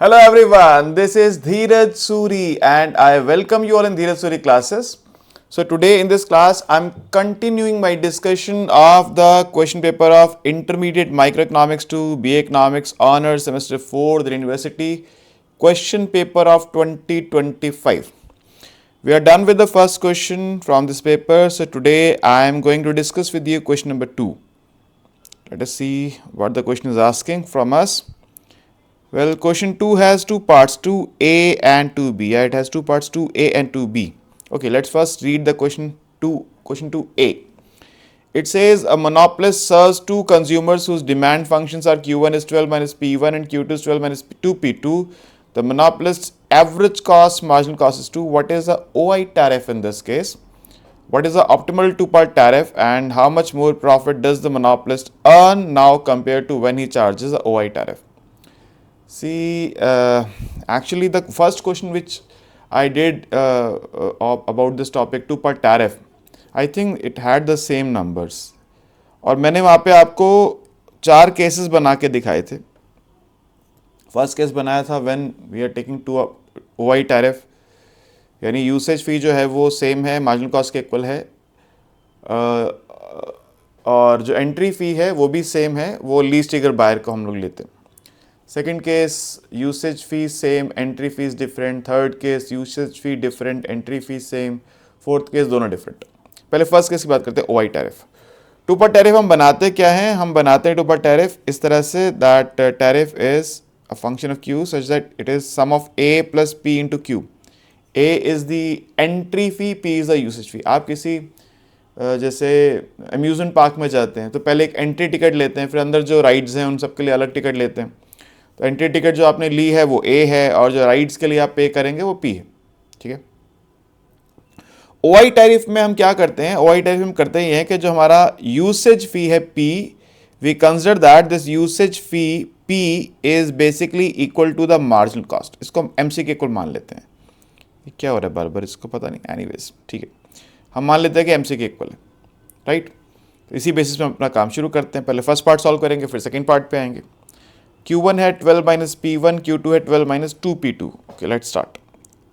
Hello everyone, this is Dheeraj Suri and I welcome you all in Dheeraj Suri classes. So today in this class, I'm continuing my discussion of the question paper of Intermediate Microeconomics to BA Economics Honors Semester 4 the University question paper of 2025. We are done with the first question from this paper. So today I am going to discuss with you question number 2. Let us see what the question is asking from us. Well, question 2 has two parts, 2A and 2B. Yeah, it has two parts, 2A and 2B. Okay, let's first read the question 2A. It says a monopolist serves two consumers whose demand functions are Q1 is 12 minus P1 and Q2 is 12 minus 2P2. The monopolist's average cost, marginal cost is 2. What is the OI tariff in this case? What is the optimal two-part tariff and how much more profit does the monopolist earn now compared to when he charges the OI tariff? See, actually, the first question which I did about this topic, two-part tariff, I think it had the same numbers. और मैंने वहाँ पे आपको 4 cases बना के दिखाए थे. First case बनाया था when we are taking to OI tariff, यानी यूसेज फ़ी जो है वो सेम है, मार्जिनल कॉस्ट के इक्वल है, और जो एंट्री फ़ी है वो भी सेम है, वो लीस्ट ईगर बायर को हम लोग लेते हैं. Second case, usage fee same, entry fees different. Third case, usage fee different, entry fee same. Fourth case दोनों different. पहले फर्स्ट केस की बात करते हैं, OI tariff. Two part tariff हम बनाते क्या हैं? हम बनाते हैं टू पार्ट टैरिफ इस तरह से that tariff is a function of Q such that it is sum of A plus P into Q. A is the entry fee, P is the usage fee. आप किसी जैसे amusement park में जाते हैं तो पहले एक एंट्री टिकट लेते हैं, फिर अंदर जो राइड्स हैं उन सब के लिए अलग टिकट लेते हैं. तो एंट्री टिकट जो आपने ली है वो A है और जो राइड्स के लिए आप पे करेंगे वो P है. ठीक है. OI टैरिफ में हम क्या करते हैं? OI टैरिफ में करते ही हैं कि जो हमारा यूसेज फी है P, we consider that this usage fee P is basically equal to the marginal cost. इसको हम MC के इक्वल मान लेते हैं. ये क्या हो रहा है बार बार, इसको पता नहीं. एनीवेज ठीक है, हम मान लेते हैं कि MC के इक्वल है. राइट. तो इसी बेसिस पे हम अपना काम शुरू करते हैं. पहले फर्स्ट पार्ट सॉल्व करेंगे, फिर सेकेंड पार्ट पे आएंगे. Q1 है 12 minus P1, Q2 है 12 minus 2P2. Okay, let's start.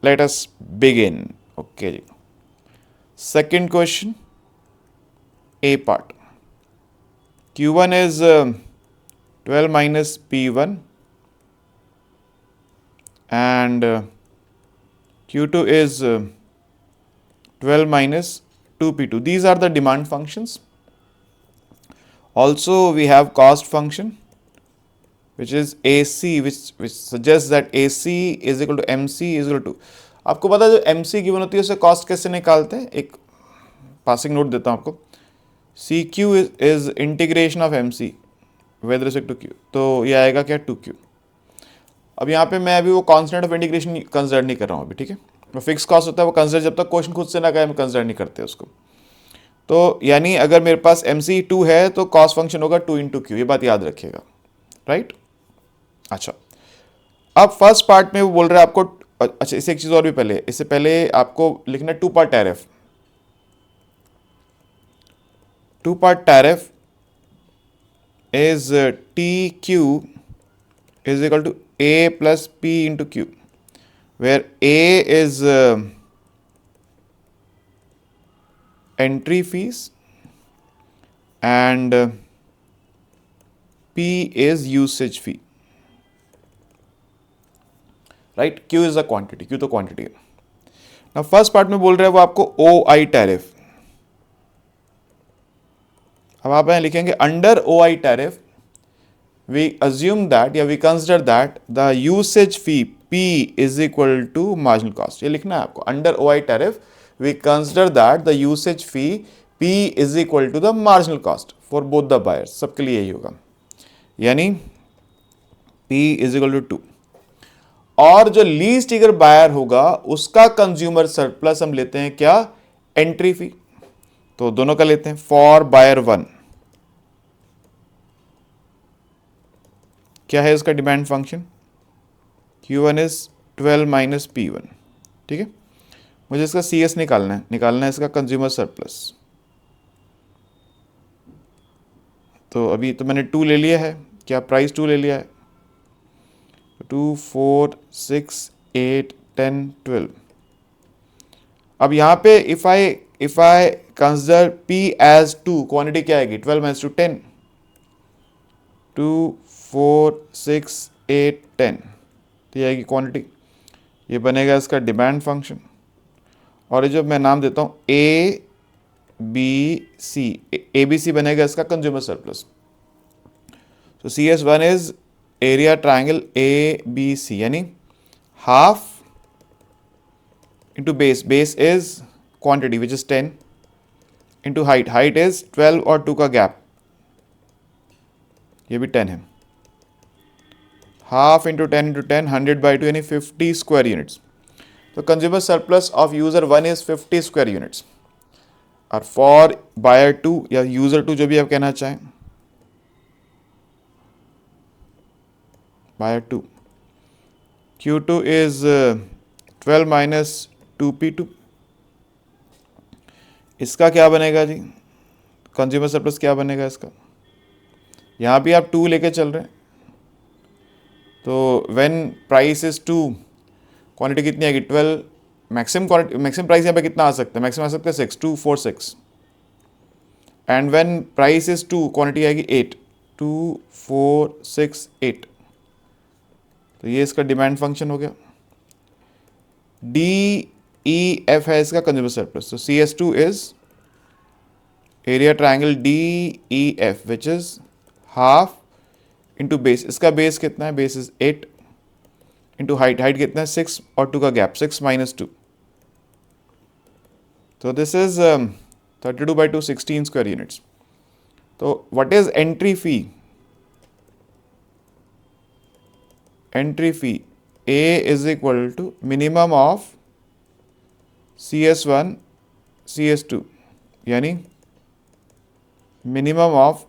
Let us begin. Okay ji. Second question, A part. Q1 is 12 minus P1 and Q2 is 12 minus 2P2. These are the demand functions. Also, we have cost function, which is AC, which suggests that AC is equal to MC is equal to. आपको पता है जो MC given होती है उसे cost कैसे निकालते हैं? एक पासिंग नोट देता हूँ आपको. CQ is integration of MC with respect to Q. तो ये आएगा क्या? 2Q. अब यहाँ पे मैं अभी वो कॉन्स्टेंट ऑफ इंटीग्रेशन कंसिडर नहीं कर रहा हूँ अभी. ठीक है. वो फिक्स कॉस्ट होता है, वो कंसिडर जब तक क्वेश्चन खुद से ना कहे हम कंसिडर नहीं करते उसको. तो यानी अगर मेरे पास MC 2 है तो कॉस्ट फंक्शन होगा 2 इंटू Q. ये बात याद रखिएगा. राइट. अच्छा, अब फर्स्ट पार्ट में वो बोल रहा है आपको. अच्छा, इससे एक चीज़ और भी पहले, इससे पहले आपको लिखना two part tariff. Two part tariff is TQ is equal to A plus P into Q, where A is entry fees and P is usage fee. Right. Q is a quantity, Q तो quantity है ना. First part में बोल रहे हैं वो आपको OI tariff. अब आप यहाँ लिखेंगे under OI tariff we assume that या we consider that the usage fee P is equal to marginal cost. ये लिखना है आपको. Under OI tariff we consider that the usage fee P is equal to the marginal cost for both the buyers. सबके लिए यही होगा, यानी P is equal to 2. और जो लीस्ट ईगर बायर होगा उसका कंज्यूमर सरप्लस हम लेते हैं क्या? Entry fee. तो दोनों का लेते हैं. फॉर बायर 1 क्या है इसका demand function? Q1 is 12 minus P1. ठीक है. मुझे इसका CS निकालना है इसका कंज्यूमर सरप्लस. तो अभी तो मैंने 2 ले लिया है. क्या प्राइस 2 ले लिया है? 2, 4, 6, 8, 10, 12। अब यहाँ पे if I consider P as 2, quantity क्या आएगी? 12 माइनस 2, 10। 2, 4, 6, 8, 10, तो ये आएगी क्वांटिटी। ये बनेगा इसका डिमांड फंक्शन, और ये जो मैं नाम देता हूँ ए बी सी बनेगा इसका कंज्यूमर सरप्लस। तो CS1 is area triangle ABC, यानी half into base is quantity which is 10 into height is 12 और 2 का गैप, ये भी 10 है। हाफ इंटू 10 इंटू 10, 100/2 यानी 50 स्क्वायर यूनिट्स। तो consumer surplus of user 1 is 50 square units, और फॉर बायर 2 या यूजर 2 जो भी आप कहना चाहें, buyer 2, Q2 is 12 minus 2P2। इसका क्या बनेगा जी? कंज्यूमर सरप्लस क्या बनेगा इसका? यहाँ भी आप 2 लेके चल रहे हैं, तो व्हेन प्राइस इज 2, क्वांटिटी कितनी आएगी? 12। मैक्सिमम प्राइस यहाँ पे कितना आ सकता है? मैक्सिमम आ सकता है 6, 2, 4, 6। And when price is 2, quantity आएगी 8, 2, 4, 6, 8। तो ये इसका डिमांड फंक्शन हो गया। DEF है इसका कंज्यूमर सरप्लस। तो CS2 is area triangle DEF which is half into base. इसका बेस कितना है? बेस इज 8 इंटू हाइट कितना है? 6 और 2 का गैप, 6 माइनस 2। तो दिस इज 32/2, 16 स्क्वायर यूनिट्स। तो what is entry fee? Entry fee A is equal to minimum of CS1 CS2, यानी मिनिमम ऑफ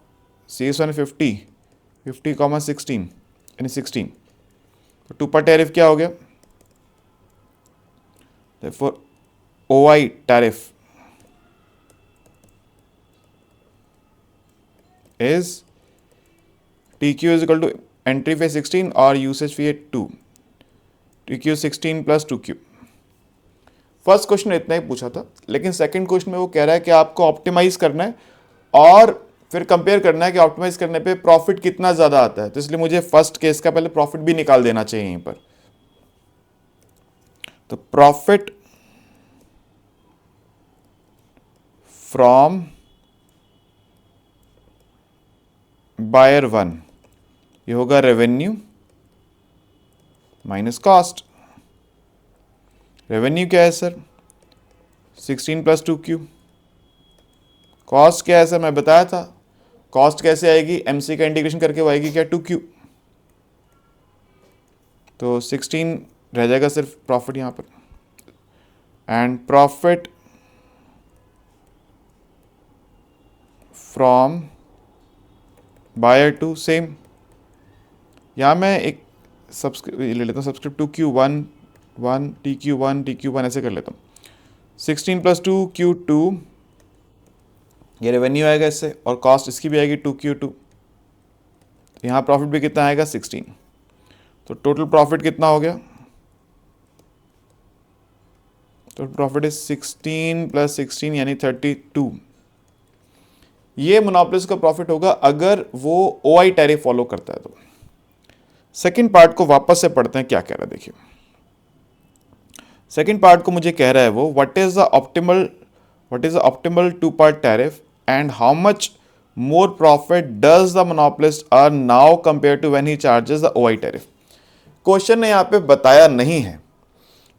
CS1 50 16 यानी 16। तो 2 पर टैरिफ क्या हो गया? Therefore OI tariff is TQ is equal to entry fee 16 और usage fee है 2, TQ 16 plus 2Q। First question इतना ही पूछा था, लेकिन सेकंड क्वेश्चन में वो कह रहा है कि आपको ऑप्टिमाइज करना है और फिर कंपेयर करना है कि ऑप्टिमाइज करने पे प्रॉफिट कितना ज़्यादा आता है। तो इसलिए मुझे फर्स्ट केस का पहले प्रॉफिट भी निकाल देना चाहिए यहीं पर। तो प्रॉफिट फ्रॉम बायर 1, ये होगा रेवेन्यू माइनस कॉस्ट। रेवेन्यू क्या है सर? 16 plus 2Q। कॉस्ट क्या है सर? मैं बताया था कॉस्ट कैसे आएगी, MC का इंटीग्रेशन करके वो आएगी क्या? 2Q। तो 16 रह जाएगा सिर्फ प्रॉफिट यहाँ पर। And profit from buyer 2 same. यहाँ मैं एक ले लेता हूँ सब्सक्रिप्ट 2Q1 1 TQ1 TQ1 ऐसे कर लेता हूँ। 16 प्लस 2Q2, ये रेवेन्यू आएगा इससे, और कॉस्ट इसकी भी आएगी 2Q2। यहाँ प्रॉफिट भी कितना आएगा? 16। तो टोटल प्रॉफिट कितना हो गया? टोटल प्रॉफिट इज 16 प्लस 16 यानी 32। ये मोनोपोलिस्ट का प्रॉफिट होगा अगर वो OI टैरिफ फॉलो करता है। तो सेकंड पार्ट को वापस से पढ़ते हैं, क्या कह रहा है देखिए। सेकंड पार्ट को मुझे कह रहा है वो what is the optimal 2 part tariff and how much more profit does the monopolist earn now compare to when he charges the OI tariff. Question ने यहाँ पे बताया नहीं है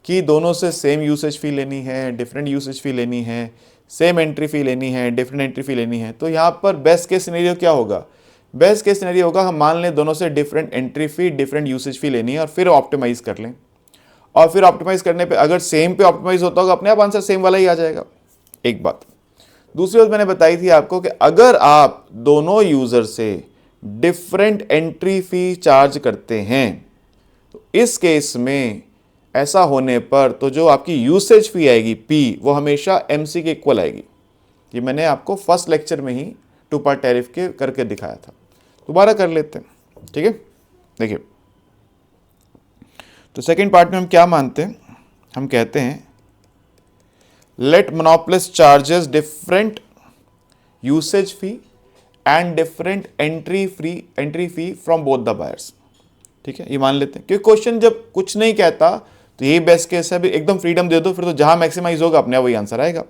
कि दोनों से सेम यूसेज फी लेनी है, डिफरेंट यूसेज फी लेनी है, सेम एंट्री फी लेनी है, डिफरेंट एंट्री फी लेनी है। तो यहाँ पर बेस्ट केस सिनेरियो क्या होगा? बेस्ट केस सिनेरियो होगा हम मान लें दोनों से different entry fee, different usage fee लेनी है और फिर ऑप्टिमाइज कर लें। और फिर ऑप्टिमाइज करने पे अगर सेम पे ऑप्टिमाइज होता होगा, अपने आप आंसर सेम वाला ही आ जाएगा। एक बात। दूसरी बात मैंने बताई थी आपको कि अगर आप दोनों यूजर से डिफरेंट एंट्री फी चार्ज करते हैं तो इस केस में ऐसा होने पर तो जो आपकी यूसेज फी आएगी P, वो हमेशा MC के इक्वल आएगी। ये मैंने आपको फर्स्ट लेक्चर में ही 2 पार्ट टैरिफ के करके दिखाया था। दोबारा कर लेते हैं, ठीक है। देखिए तो सेकेंड पार्ट में हम क्या मानते हैं, हम कहते हैं let monopolist charges different usage fee and different entry fee from both the buyers. ठीक है, ये मान लेते हैं, क्योंकि क्वेश्चन जब कुछ नहीं कहता तो यही बेस्ट केस है, भी एकदम फ्रीडम दे दो, फिर तो जहां मैक्सिमाइज होगा अपने आप वही आंसर आएगा।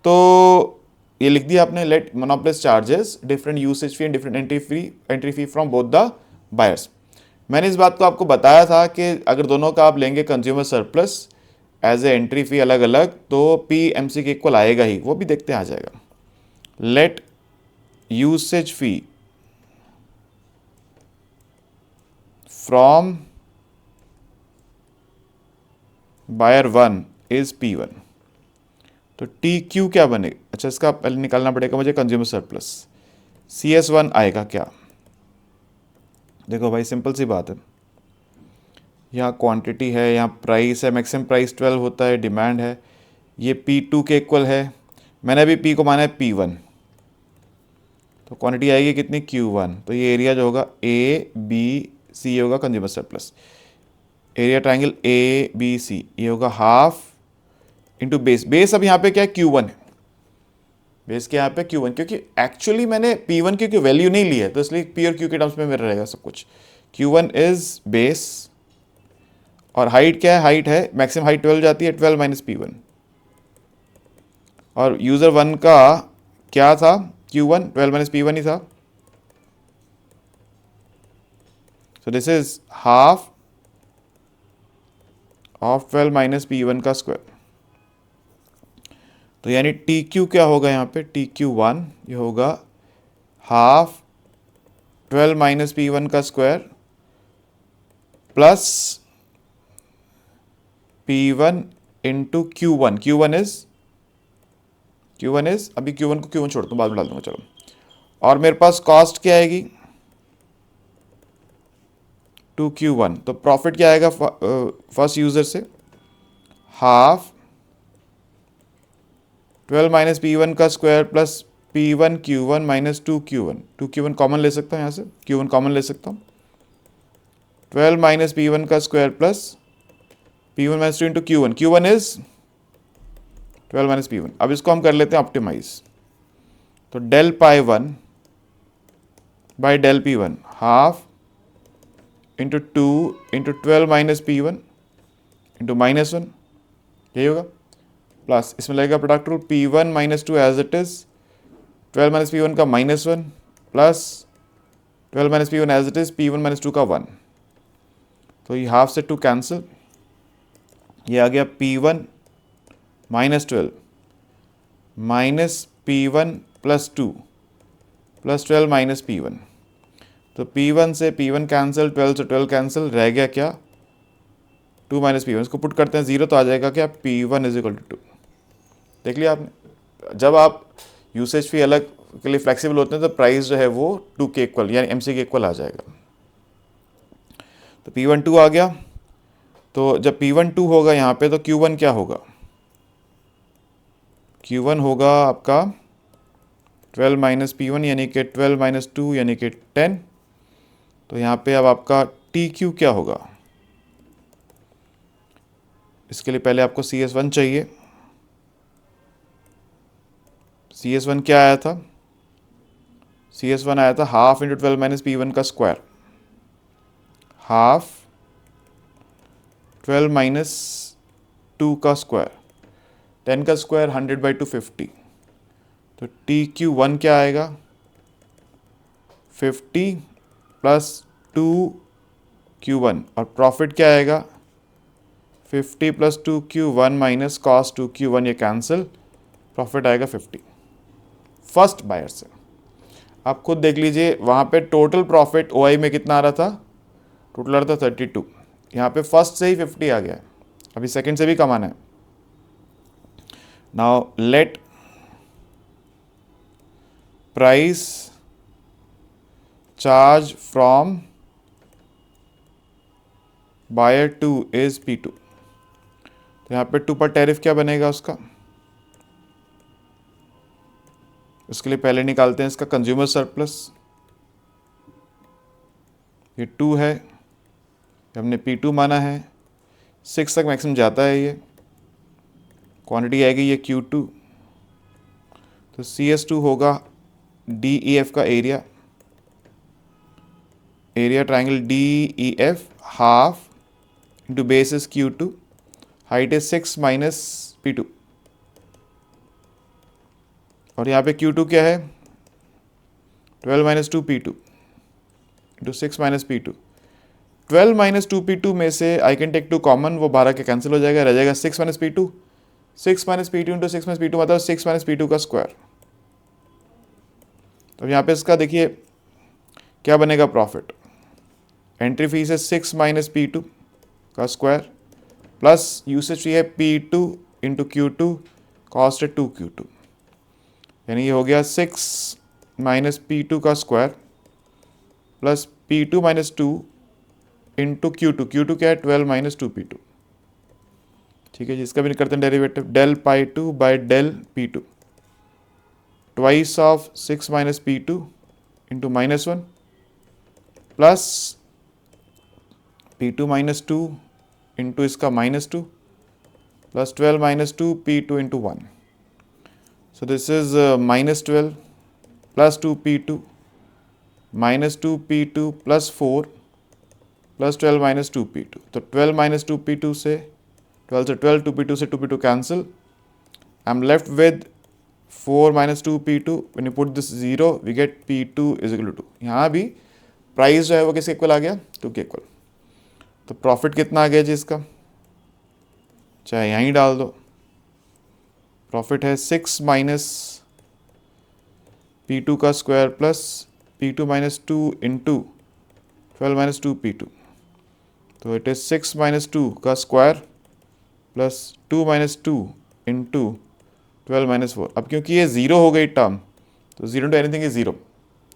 तो ये लिख दिया आपने, let monopolist charges different usage fee and different entry fee from both the buyers. मैंने इस बात को आपको बताया था कि अगर दोनों का आप लेंगे consumer surplus as a entry fee अलग अलग, तो पी एम सी के इक्वल आएगा ही, वो भी देखते हैं आ जाएगा। Let usage fee from buyer 1 is P1, तो टी क्यू क्या बनेगा? अच्छा, इसका पहले निकालना पड़ेगा मुझे कंज्यूमर सरप्लस। CS1 आएगा क्या? देखो भाई, सिंपल सी बात है, यहाँ क्वांटिटी है, यहाँ प्राइस है, मैक्सिमम प्राइस 12 होता है, डिमांड है, ये P2 के इक्वल है, मैंने अभी P को माना है P1, तो क्वांटिटी आएगी कितनी? Q1। तो ये एरिया जो होगा ABC होगा consumer surplus, area triangle ABC, ये होगा हाफ इंटू बेस। बेस अब यहाँ पे क्या है? Q1 है, बेस के यहाँ पे Q1, क्योंकि एक्चुअली मैंने P1 की वैल्यू नहीं ली है, तो इसलिए P और Q के टर्म्स में मेरा रहेगा सब कुछ। Q1 इज बेस, और हाइट क्या है? हाइट है, मैक्सिमम हाइट 12 जाती है, 12 माइनस P1, और यूजर 1 का क्या था? Q1 12 माइनस P1 ही था, so this is half of 12 minus P1 का स्क्वायर। तो यानी टी क्यू क्या होगा यहाँ पे? TQ1 ये होगा हाफ 12 माइनस P1 का square plus P1 into Q1। Q1 is अभी Q1 को Q1 छोड़ता हूँ, बाद में डाल दूंगा, चलो। और मेरे पास कॉस्ट क्या आएगी? 2Q1। तो प्रॉफिट क्या आएगा फर्स्ट यूजर से? हाफ 12 माइनस P1 का square plus P1 Q1 minus 2Q1। 2Q1 common ले सकता हूँ, यहाँ से Q1 कॉमन ले सकता हूँ। 12 माइनस P1 का square plus P1 minus 2 into Q1। Q1 is 12 minus P1। अब इसको हम कर लेते हैं ऑप्टिमाइज, तो del pi 1 by del P1 half into 2 into 12 minus P1 into minus 1, यही होगा, प्लस इसमें लगेगा product rule P1 minus 2 as it is 12 minus P1 का minus 1 plus 12 minus P1 as it is P1 minus 2 का 1। तो ये half से 2 cancel, ये आ गया P1 minus 12 minus P1 plus 2 plus 12 minus P1। तो P1 से P1 कैंसिल, 12 से 12 कैंसिल, रह गया क्या? 2 माइनस P1। इसको पुट करते हैं 0, तो आ जाएगा क्या? P1 is equal to 2। देख लिया आपने, जब आप यूसेज फी अलग के लिए फ्लेक्सिबल होते हैं तो प्राइस जो है वो 2 के इक्वल यानी MC के इक्वल आ जाएगा। तो P1 2 आ गया, तो जब P1 2 होगा यहाँ पे, तो Q1 क्या होगा? Q1 होगा आपका 12 माइनस P1 यानी कि 12 माइनस 2 यानी कि 10। तो यहाँ पे अब आपका TQ क्या होगा? इसके लिए पहले आपको CS1 चाहिए। CS1 क्या आया था? CS1 आया था हाफ इंटू 12 माइनस P1 का स्क्वायर, हाफ 12 माइनस 2 का स्क्वायर, 10 का स्क्वायर 100 बाई 250। तो TQ1 क्या आएगा? 50 प्लस 2Q1, और प्रॉफिट क्या आएगा? 50 प्लस 2Q1 माइनस कॉस 2Q1, ये कैंसिल, प्रॉफिट आएगा 50 फर्स्ट बायर से। आप खुद देख लीजिए, वहाँ पे टोटल प्रॉफिट OI में कितना आ रहा था? टोटल आ रहा था 32, यहाँ पे फर्स्ट से ही 50 आ गया है, अभी सेकंड से भी कमाना है। Now let price charge from buyer 2 is P2। तो यहाँ पे 2 पर टैरिफ क्या बनेगा उसका? इसके लिए पहले निकालते हैं इसका कंज्यूमर सरप्लस, ये 2 है, हमने P2 माना है, 6 तक मैक्सिमम जाता है, ये क्वांटिटी आएगी ये Q2, तो CS2 होगा DEF का area, area triangle DEF half into base is Q2, height is 6 minus P2, और यहाँ पे Q2 क्या है 12 minus 2P2 into 6 minus P2। 12 minus 2P2 में से आई कैन टेक 2 कॉमन, वो 12 के कैंसिल हो जाएगा, रह जाएगा 6 minus P2, 6 minus P2 into 6 minus P2 मतलब 6 माइनस P2 का स्क्वायर। तो यहाँ पे इसका देखिए क्या बनेगा प्रॉफिट, एंट्री फीस है 6 माइनस P2 का स्क्वायर प्लस यूसेज फी है P2 इंटू Q2, कॉस्ट है 2Q2, यानी ये हो गया 6 माइनस P2 का square plus P2 minus 2 into Q2, Q2 क्या है 12 माइनस 2P2। ठीक है जी, इसका भी करते हैं derivative, del pi 2 by del P2 twice of 6 minus P2 into minus 1 plus P2 minus 2 into इसका minus 2 plus 12 minus 2 P2 into 1, so this is minus 12 plus 2P2 minus 2P2 plus 4 plus 12 minus 2P2, तो 12 minus 2P2 से 12 से 12, 2P2 से 2P2 cancel, I'm left with 4 minus 2P2, when you put this 0 we get P2 is equal to 2। यहाँ भी price जो है वो किसके इक्वल आ गया 2 के इक्वल, तो प्रॉफिट कितना आ गया जी इसका, चाहे यहीं डाल दो, प्रॉफिट है 6 माइनस P2 का square plus P2 minus 2 into 12 minus 2P2, तो इट इज 6 माइनस 2 का square plus 2 minus 2 into 12 minus 4। अब क्योंकि ये ज़ीरो हो गई टर्म, तो zero into anything is zero,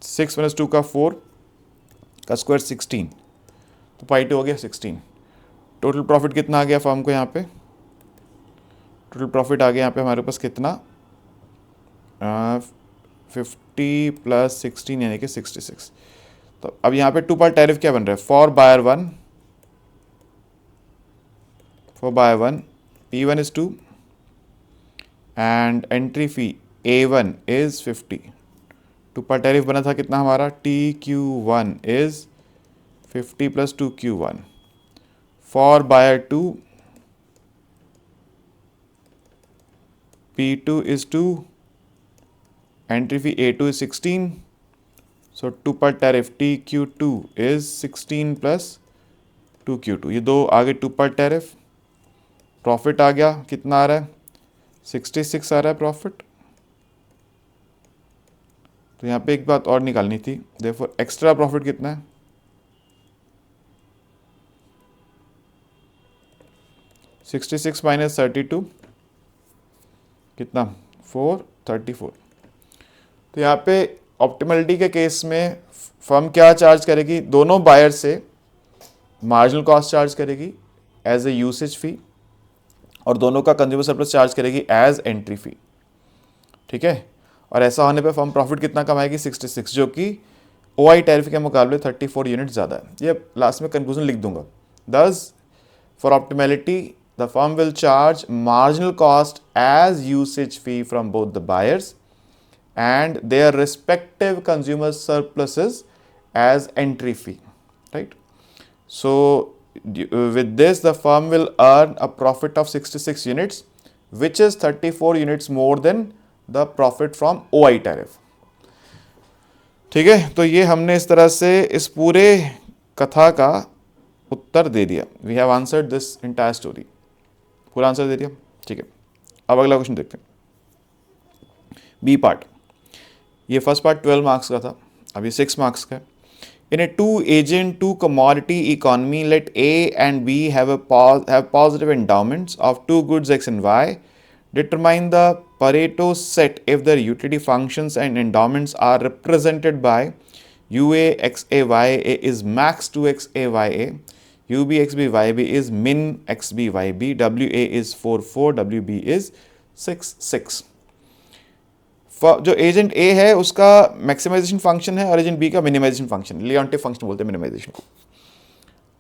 6 minus 2 का 4 का स्क्वायर 16, तो पाई 2 हो गया 16। टोटल प्रॉफिट कितना आ गया फर्म को, यहाँ पे टोटल प्रॉफिट आ गया यहाँ पे हमारे पास कितना 50 प्लस 16 यानी कि 66। तो अब यहाँ पे 2 पार्ट टैरिफ क्या बन रहा है, for buyer 1 P1 is 2 and entry fee A1 is 50। 2 part tariff बना था कितना हमारा, TQ1 is 50 प्लस 2Q1 for buyer 2 P2 is 2, entry fee A2 is 16, so 2 per tariff TQ2 is 16 plus 2Q2, ये दो आगे 2 per tariff, प्रॉफिट आ गया कितना आ रहा है 66 आ रहा है प्रॉफिट। तो यहाँ पे एक बात और निकालनी थी, देयरफॉर एक्स्ट्रा प्रॉफिट कितना है, $66 माइनस 32 कितना 434। तो यहाँ पे ऑप्टिमलिटी के केस में फर्म क्या चार्ज करेगी, दोनों बायर से मार्जिनल कॉस्ट चार्ज करेगी एज ए यूसेज फी और दोनों का कंज्यूमर सरप्लस चार्ज करेगी एज एंट्री फी। ठीक है, और ऐसा होने पे फर्म प्रॉफिट कितना कमाएगी 66, जो कि OI टैरिफ के मुकाबले 34 यूनिट ज़्यादा है। ये लास्ट में कंक्लूजन लिख दूंगा। दस for optimality the firm will charge marginal cost as usage fee from both the buyers and their respective consumer surpluses as entry fee, right? So with this the firm will earn a profit of 66 units, which is 34 units more than the profit from OI tariff। ठीक है, तो ये हमने इस तरह से इस पूरे कथा का उत्तर दे दिया। We have answered this entire story, पूरा आंसर दे दिया। ठीक है, अब अगला क्वेश्चन देखते हैं। बी पार्ट, ये फर्स्ट पार्ट 12 मार्क्स का था, अभी 6 मार्क्स का है। In a two agent two commodity economy let A and B have positive endowments of two goods X and Y, determine the Pareto set if their utility functions and endowments are represented by UA XAYA is max 2XAYA, UB XB YB is min XB YB, WA is 44, WB is 66। जो agent A है उसका maximisation function है और agent B का minimisation function, लियोंटिफ function बोलते हैं minimisation को।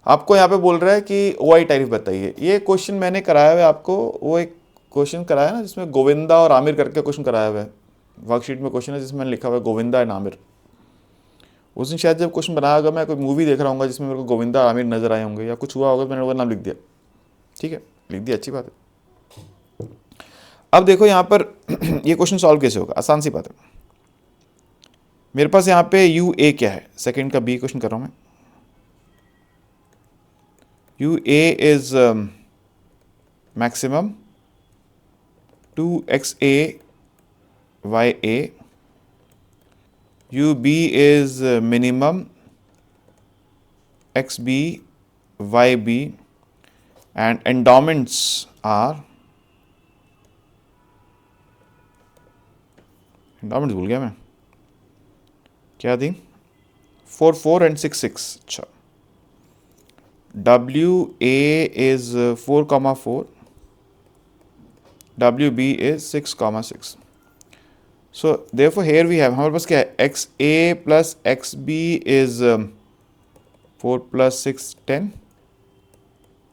आपको यहाँ पे बोल रहा है कि ओ आई टैरिफ बताइए। ये क्वेश्चन मैंने कराया हुआ है आपको, वो एक क्वेश्चन कराया ना जिसमें गोविंदा और आमिर करके क्वेश्चन कराया हुआ है, वर्कशीट में क्वेश्चन है जिसमें मैंने लिखा हुआ है गोविंदा एंड आमिर। उस दिन शायद जब क्वेश्चन बनाया होगा, मैं कोई मूवी देख रहा हूँ जिसमें मेरे को गोविंदा और आमिर नजर आए होंगे या कुछ हुआ होगा, मैंने वो नाम लिख दिया। ठीक है, लिख दिया, अच्छी बात है। अब देखो यहाँ पर ये क्वेश्चन सॉल्व कैसे होगा, आसान सी बात है। मेरे पास यहाँ पे यू ए क्या है, सेकंड का बी क्वेश्चन कर रहा हूँ मैं। U A is maximum 2xa ya, ub is minimum xb yb, and endowments are, endowments भूल गया मैं क्या थी, 4 and 6. अच्छा, WA is 4,4, WB is 6,6. So therefore here we have, हमारे पास क्या है, XA plus XB is 4 plus 6 10,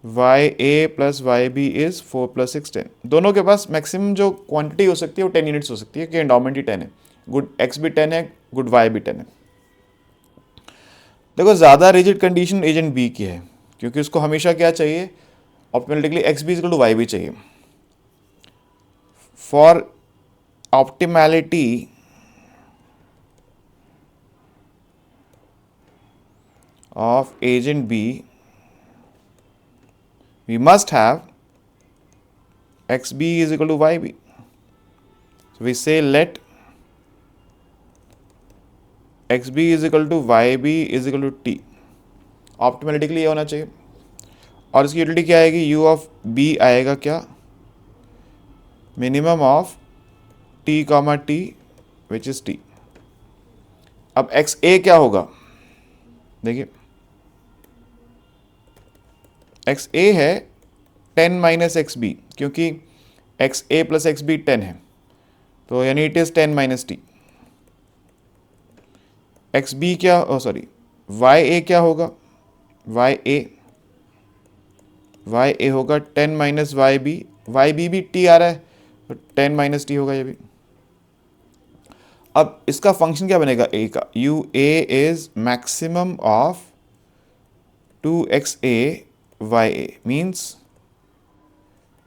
YA plus YB is 4 plus 6 10। दोनों के पास मैक्सिमम जो क्वांटिटी हो सकती है वो 10 यूनिट्स हो सकती है, कि एंडाउमेंट ही 10 है, गुड एक्स भी 10 है, गुड वाई भी 10 है। देखो ज़्यादा रिजिड कंडीशन एजेंट बी की है, क्योंकि उसको हमेशा क्या चाहिए, optimally X B equal to Y भी चाहिए। For optimality of agent B, we must have XB is equal to YB. So we say let XB is equal to YB is equal to T. Optimality के लिए होना चाहिए, और इसकी utility क्या आएगी, U ऑफ B आएगा क्या, minimum of T comma T which is T। अब एक्स ए क्या होगा, देखिए एक्स ए है 10 माइनस एक्स बी, क्योंकि X A plus X B 10 है, तो यानी it is 10 minus T. X B क्या, सॉरी वाई ए क्या होगा, वाई ए होगा 10 माइनस वाई बी भी टी आ रहा है, तो 10 माइनस टी होगा ये भी। अब इसका फंक्शन क्या बनेगा ए का, U A is maximum of 2xa ya means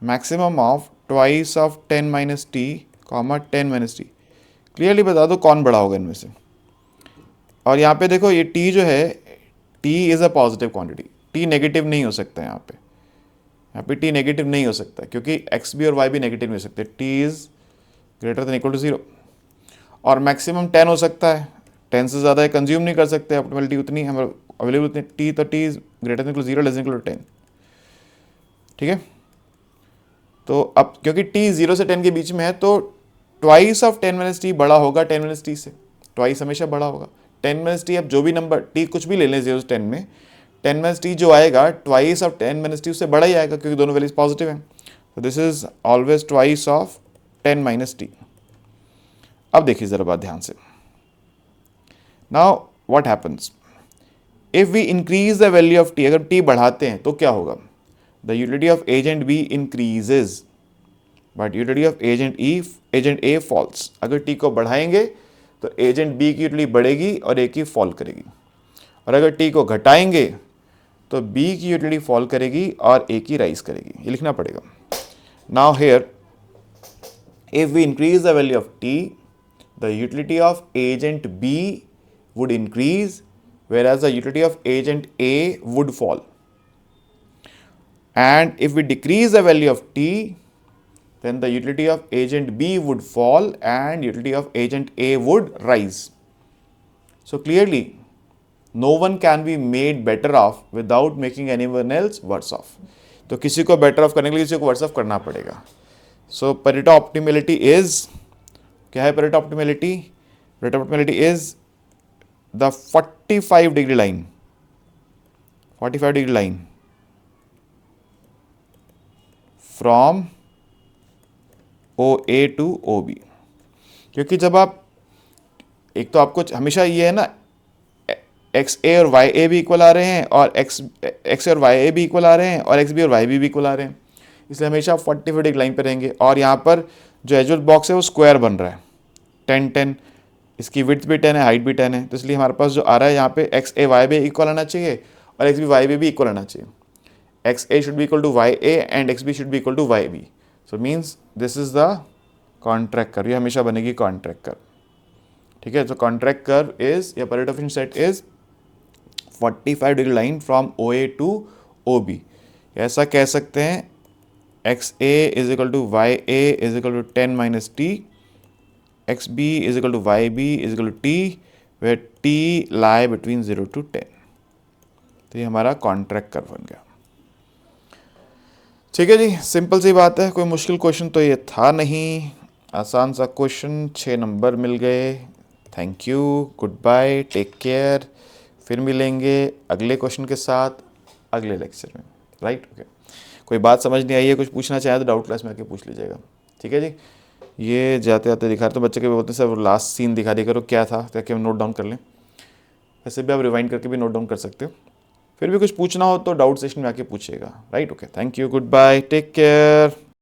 maximum of twice of 10 minus T comma 10 minus T. Clearly बता दो कौन बड़ा होगा इनमें से। और यहाँ पे देखो ये टी जो है, T is a positive quantity, T negative नहीं हो सकता है यहाँ पे टी नेगेटिव नहीं हो सकता, क्योंकि एक्स बी और वाई भी नेगेटिव नहीं हो सकते, T is greater than equal to 0। और मैक्सिमम 10 हो सकता है, 10 से ज़्यादा कंज्यूम नहीं कर सकते, ऑप्टिमैलिटी उतनी हमारे अवेलेबल उतनी, टी तो T is greater than equal to 0 less than equal to 10। ठीक है, तो अब क्योंकि टी 0 से 10 के बीच में है, तो ट्वाइस ऑफ 10 माइनस टी बड़ा होगा 10 माइनस टी से, ट्वाइस हमेशा बड़ा होगा 10 माइनस टी। अब जो भी नंबर टी कुछ भी ले लें 0 से 10 में, 10 माइनस टी जो आएगा ट्वाइस ऑफ 10 माइनस टी उससे बड़ा ही आएगा, क्योंकि दोनों वैल्यूज पॉजिटिव हैं। तो this is always twice of 10 minus T. अब देखिए जरा बात ध्यान से, now what happens if we increase the value of T, अगर टी बढ़ाते हैं तो क्या होगा, the utility of agent B increases but utility of agent A falls. अगर टी को बढ़ाएंगे तो एजेंट बी की यूटिलिटी बढ़ेगी और ए की फॉल करेगी, और अगर टी को घटाएंगे तो बी की यूटिलिटी फॉल करेगी और ए की राइज करेगी। ये लिखना पड़ेगा। Now here if we increase the value of T, the utility of agent B would increase, whereas the utility of agent A would fall. And if we decrease the value of T, then the utility of agent B would fall and utility of agent A would rise. So clearly, no one can be made better off without making anyone else worse off. तो किसी को better off करने के लिए किसी को worse off करना पड़ेगा। So Pareto optimality is, क्या है Pareto optimality? Pareto optimality is the 45 degree line, 45 degree line from OA to OB। क्योंकि जब आप, एक तो आपको हमेशा ये है ना, एक्स ए और वाई ए भी इक्वल आ रहे हैं और एक्स ए और वाई ए भी इक्वल आ रहे हैं और एक्स बी और वाई बी भी इक्वल आ रहे हैं, इसलिए हमेशा 40-40 लाइन पे रहेंगे। और यहाँ पर जो एजुअल बॉक्स है वो स्क्वायर बन रहा है 10-10, इसकी विड्थ भी 10 है, हाइट भी 10 है, तो इसलिए हमारे पास जो आ रहा है यहाँ पे X A Y B equal आना चाहिए और एक्स बी वाई बी भी इक्वल आना चाहिए। X A should be equal to Y A and X B should be equal to Y B. So means this is the contract curve, ये हमेशा बनेगी contract curve. ठीक है, तो contract curve is या Pareto efficient set is 45 degree line from O A to O B. ऐसा कह सकते हैं X A is equal to Y A is equal to 10 minus T, X B is equal to Y B is equal to T, where T lie between 0 to 10। तो ये हमारा contract curve बन गया। ठीक है जी, सिंपल सी बात है, कोई मुश्किल क्वेश्चन तो ये था नहीं, आसान सा क्वेश्चन, 6 नंबर मिल गए। Thank you, goodbye, take care. फिर मिलेंगे अगले क्वेश्चन के साथ अगले लेक्चर में, राइट? ओके, कोई बात समझ नहीं आई है, कुछ पूछना चाहे तो डाउट क्लास में आके पूछ लीजिएगा। ठीक है जी, ये जाते जाते दिखा रहे तो बच्चे के बोलते हैं सर लास्ट सीन दिखा दिया करो, क्या था, ताकि हम नोट डाउन कर लें। वैसे भी आप रिवाइंड करके भी नोट डाउन कर सकते हो। फिर भी कुछ पूछना हो तो डाउट सेशन में आके पूछिएगा, right? Okay, thank you, goodbye, take care.